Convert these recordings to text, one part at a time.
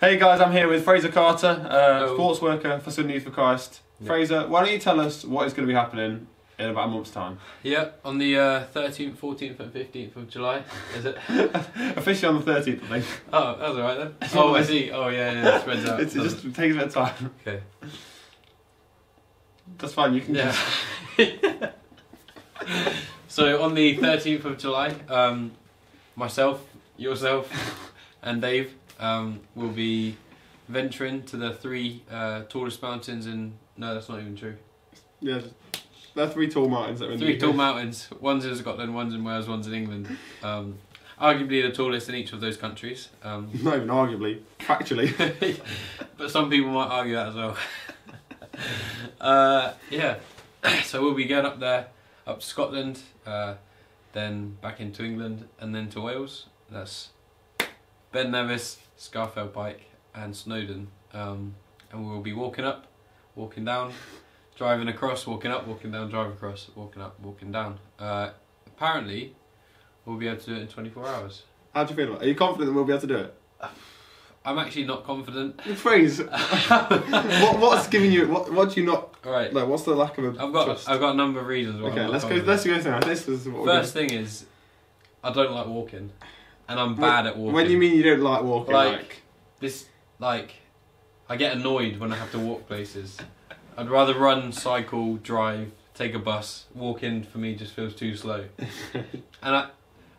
Hey guys, I'm here with Fraser Carter, sports worker for Swindon Youth for Christ. Yep. Fraser, why don't you tell us what is going to be happening in about a month's time? Yeah, on the 13th, 14th and 15th of July, is it? Officially on the 13th, I think. Oh, that's alright then. Oh, I see. Oh, yeah, it spreads out. It just takes a bit of time. Okay. That's fine, you can just... So, on the 13th of July, myself, yourself and Dave will be venturing to the three tallest mountains in... No, that's not even true. Yeah, there are three tall mountains that are in Three tall mountains. One's in Scotland, one's in Wales, one's in England. Arguably the tallest in each of those countries. Not even arguably, factually. But some people might argue that as well. Yeah, so we'll be going up there, up to Scotland, then back into England and then to Wales. That's Nevis, Scafell Pike and Snowdon. And we'll be walking up, walking down, driving across, walking up, walking down, driving across, walking up, walking down. Apparently, we'll be able to do it in 24 hours. How do you feel about it? Are you confident that we'll be able to do it? I'm actually not confident. Phrase. What's giving you? What do you not? Right. Like, what's the lack of a trust? I've got a number of reasons why. Okay, I'm let's not go confident. through. This is what First thing is, I don't like walking, and I'm bad at walking. When you mean you don't like walking, like I get annoyed when I have to walk places. I'd rather run, cycle, drive, take a bus. Walking for me just feels too slow, and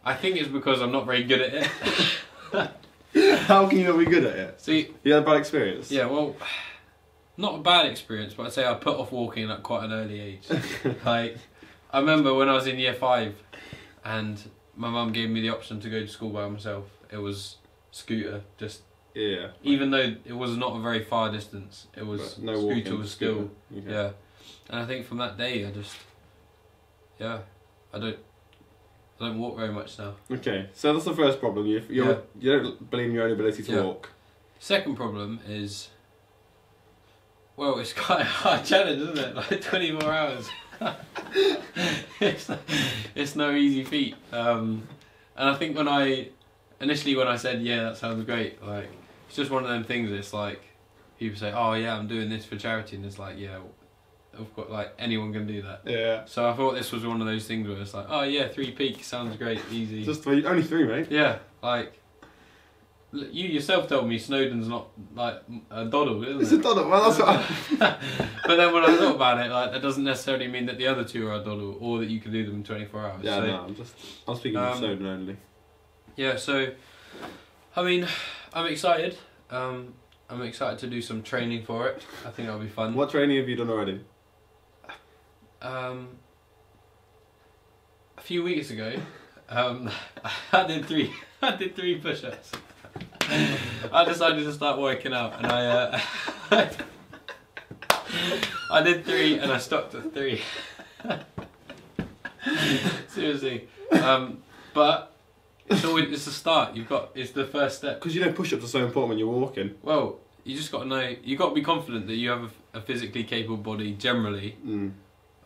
I think it's because I'm not very good at it. How can you not be good at it? See, you had a bad experience. Yeah, well, not a bad experience, but I'd say I put off walking at quite an early age. Like, I remember when I was in year 5, and my mum gave me the option to go to school by myself. It was scooter, just even though it was not a very far distance, it was no scooter walking, was still okay. Yeah. And I think from that day, I don't walk very much now. Okay, so that's the first problem. You don't believe in your own ability to walk. Second problem is, well, it's quite a hard challenge, isn't it? Like 24 hours. It's no easy feat. And I think initially when I said, yeah, that sounds great, like, it's just one of them things. It's like people say, oh yeah, I'm doing this for charity, and it's like, yeah, of course, like anyone can do that. Yeah. So I thought this was one of those things where it's like, oh yeah, 3 Peaks sounds great, easy. Just only 3, mate. Yeah, like you yourself told me Snowdon's not like a doddle, isn't it? It's a doddle. Well, that's what But then when I thought about it, like that doesn't necessarily mean that the other 2 are a doddle, or that you can do them in 24 hours. Yeah, so, no, I'm speaking of Snowdon only. Yeah, so I mean, I'm excited. I'm excited to do some training for it. I think that'll be fun. What training have you done already? A few weeks ago, I did 3 push-ups. I decided to start working out, and I did 3, and I stopped at 3. Seriously, but it's a start. It's the first step. Because push-ups are so important when you're walking. Well, you just got to know. You got to be confident that you have a physically capable body generally. Mm.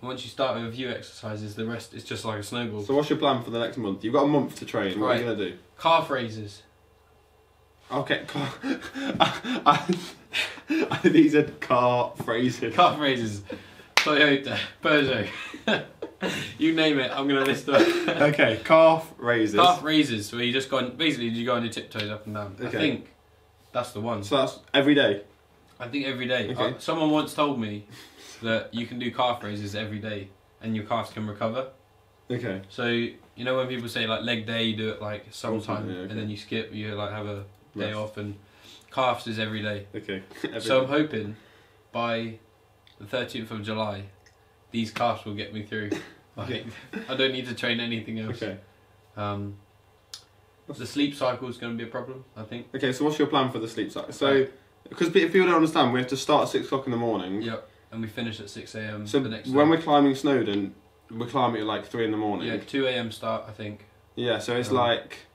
And once you start with a few exercises, the rest is just like a snowball. So what's your plan for the next month? You've got a month to train. What are you gonna do? Calf raises. Okay, I think he said calf raises. Calf raises. Toyota, Peugeot. You name it, I'm going to list them. Okay, calf raises. Calf raises, where you just go on, basically you go on your tiptoes up and down. Okay. I think that's the one. So that's every day? I think every day. Okay. Someone once told me that you can do calf raises every day and your calves can recover. Okay. So, you know when people say like leg day, you do it like sometime, and then you skip, you like have a day off, and calves is every day. Okay. I'm hoping by the 13th of July, these calves will get me through. Like, I don't need to train anything else. Okay. The sleep cycle is going to be a problem, I think. Okay, so what's your plan for the sleep cycle? So, because people don't understand, we have to start at 6 o'clock in the morning. Yep, and we finish at 6 AM the next day. When we're climbing Snowdon, we're climbing at like 3 in the morning. Yeah, 2 AM start, I think. Yeah, so it's like...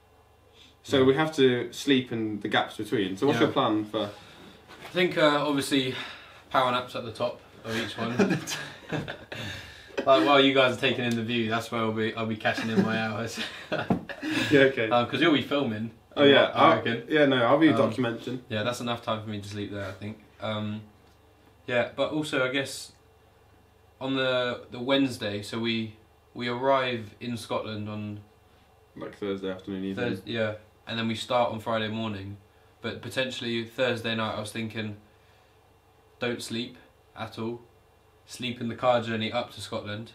So we have to sleep in the gaps between. So what's your plan for... I think, obviously, power naps at the top of each one. Like while you guys are taking in the view, that's where I'll be cashing in my hours. Yeah, okay. Because you'll be filming. Oh yeah, I reckon. Yeah, no, I'll be documenting. Yeah, that's enough time for me to sleep there, I think. Yeah, but also I guess on the Wednesday, so we arrive in Scotland on like Thursday afternoon, evening. Yeah, and then we start on Friday morning, but potentially Thursday night. I was thinking, don't sleep at all. Sleep in the car journey up to Scotland.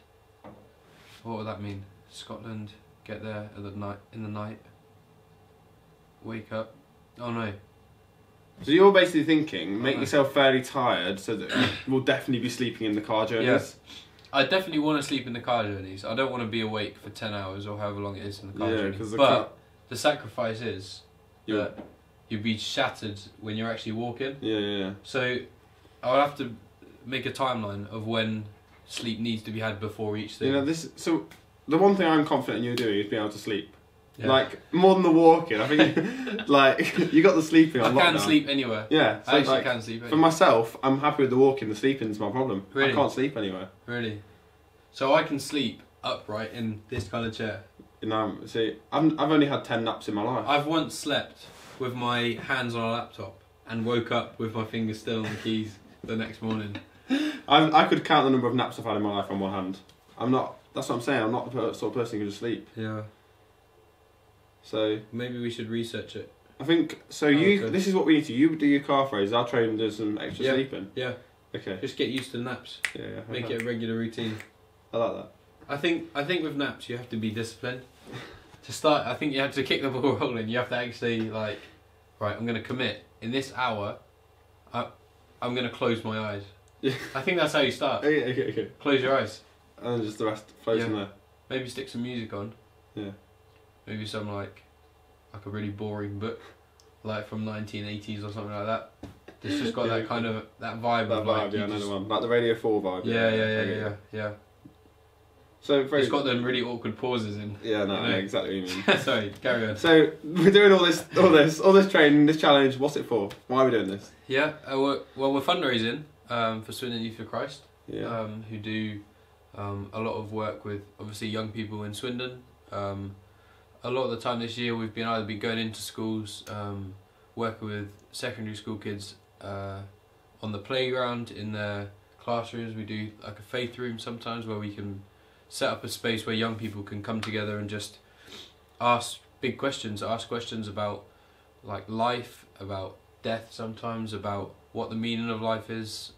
What would that mean? Scotland, get there in the night. Wake up. Oh no. So you're basically thinking, make yourself fairly tired so that we'll definitely be sleeping in the car journeys. Yeah. I definitely want to sleep in the car journeys. I don't want to be awake for 10 hours or however long it is in the car journey. But the sacrifice is that you'd be shattered when you're actually walking. Yeah. So I'll have to make a timeline of when sleep needs to be had before each thing. You know, so the one thing I'm confident in you doing is being able to sleep. Yeah. Like, more than the walking, I think, like, you got the sleeping on lockdown. I can sleep anywhere. Yeah. So I actually can sleep anywhere. For myself, I'm happy with the walking, the sleeping's my problem. Really? I can't sleep anywhere. Really? So I can sleep upright in this kind of chair? You know, see, I've only had 10 naps in my life. I've once slept with my hands on a laptop and woke up with my fingers still on the keys the next morning. I could count the number of naps I've had in my life on one hand. That's what I'm saying, I'm not the sort of person who can just sleep. Yeah. So maybe we should research it. I think so. This is what we need to. You do your car phrase. I'll try and do some extra sleeping. Yeah. Okay. Just get used to naps. Yeah. Make it a regular routine. I like that. I think with naps you have to be disciplined. To start, I think you have to kick the ball rolling. You have to actually right. I'm going to commit in this hour. I'm going to close my eyes. Yeah. I think that's how you start. Okay. Close your eyes. And then just the rest flows from there. Maybe stick some music on. Yeah. Maybe some like a really boring book, like from 1980s or something like that. It's just got that kind of that vibe. That vibe, yeah, another one, like the Radio 4 vibe. Yeah. So it's got them really awkward pauses in. Yeah, no, yeah, exactly what you mean. Sorry, carry on. So we're doing all this training, this challenge. What's it for? Why are we doing this? Yeah, we're fundraising for Swindon Youth for Christ. Yeah. Who do a lot of work with obviously young people in Swindon. A lot of the time this year we've been either going into schools, working with secondary school kids on the playground, in their classrooms. We do like a faith room sometimes where we can set up a space where young people can come together and just ask questions about like life, about death sometimes, about what the meaning of life is,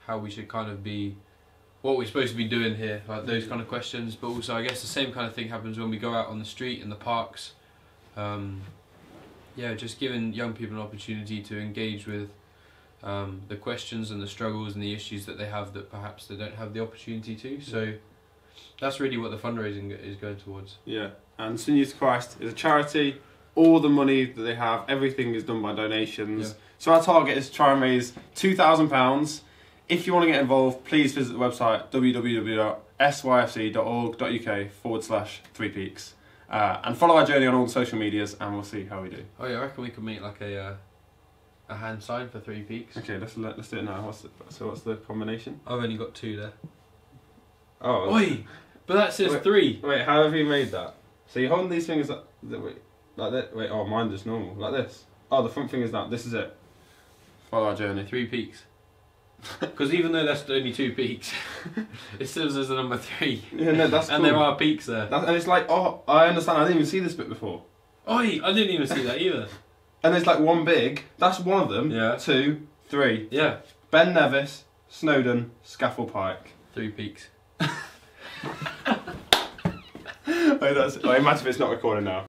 how we should kind of be, what we're supposed to be doing here, like those kind of questions. But also I guess the same kind of thing happens when we go out on the street, in the parks. Just giving young people an opportunity to engage with the questions and the struggles and the issues that they have that perhaps they don't have the opportunity to. So that's really what the fundraising is going towards. Yeah, and Swindon Youth for Christ is a charity. All the money that they have, everything is done by donations. Yeah. So our target is to try and raise £2,000. If you want to get involved, please visit the website www.syfc.org.uk/Three Peaks and follow our journey on all the social medias, and we'll see how we do. Oh yeah, I reckon we could make like a hand sign for 3 Peaks. Okay, let's do it now. What's the combination? I've only got 2 there. Oh. Oi! But that says 3. Wait, how have you made that? So you're holding these fingers like that. Wait, oh, mine's just normal, like this. Oh, the front finger's that. This is it. Follow our journey. 3 Peaks. Because even though that's only 2 peaks, it serves as a number 3. Yeah, no, that's cool. And there are peaks there. And it's like, oh, I understand. I didn't even see this bit before. Oi! I didn't even see that either. And there's like one big. That's one of them. Yeah. 2, 3. Yeah. Ben Nevis, Snowdon, Scafell Pike. 3 Peaks. Wait, imagine if it's not recording now.